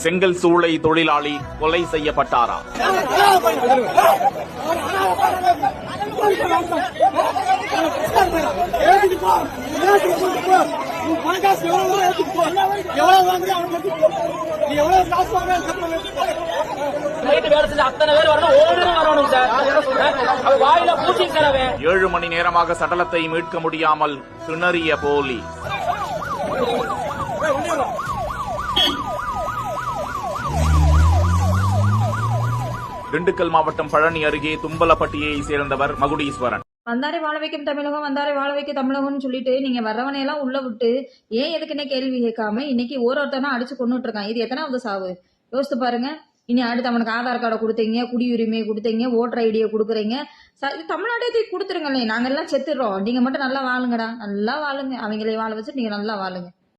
செங்கல் சூளை தொழிலாளி கொலை செய்யப்பட்டாரா? ஏழு மணி நேரமாக சடலத்தை மீட்க முடியாமல் திணறிய போலீஸ். திண்டுக்கல் மாவட்டம் பழனி அருகே தும்பலப்பட்டியை சேர்ந்தவர் மகுடீஸ்வரன். வந்தாரை வாழ வைக்கும் தமிழகம், வந்தாரை வாழ வைக்க தமிழகம்னு சொல்லிட்டு நீங்க வர்றவனையெல்லாம் உள்ள விட்டு ஏன் எதுக்குன்னே கேள்வி கேட்காம இன்னைக்கு ஒருத்தனா அடிச்சு கொண்டுட்டு இருக்கான். இது எத்தனாவது சாவு யோசித்து பாருங்க. இனி அடுத்து அவனுக்கு ஆதார் கார்டை கொடுத்தீங்க, குடியுரிமையை கொடுத்தீங்க, ஓட்டர் ஐடியை கொடுக்குறீங்க. இது தமிழ்நாட்டே கொடுத்துருங்களே, நாங்க எல்லாம் செத்துடுறோம், நீங்க மட்டும் நல்லா வாழுங்கடா, நல்லா வாழுங்க, அவங்களே வாழ வச்சு நீங்க நல்லா வாழுங்க.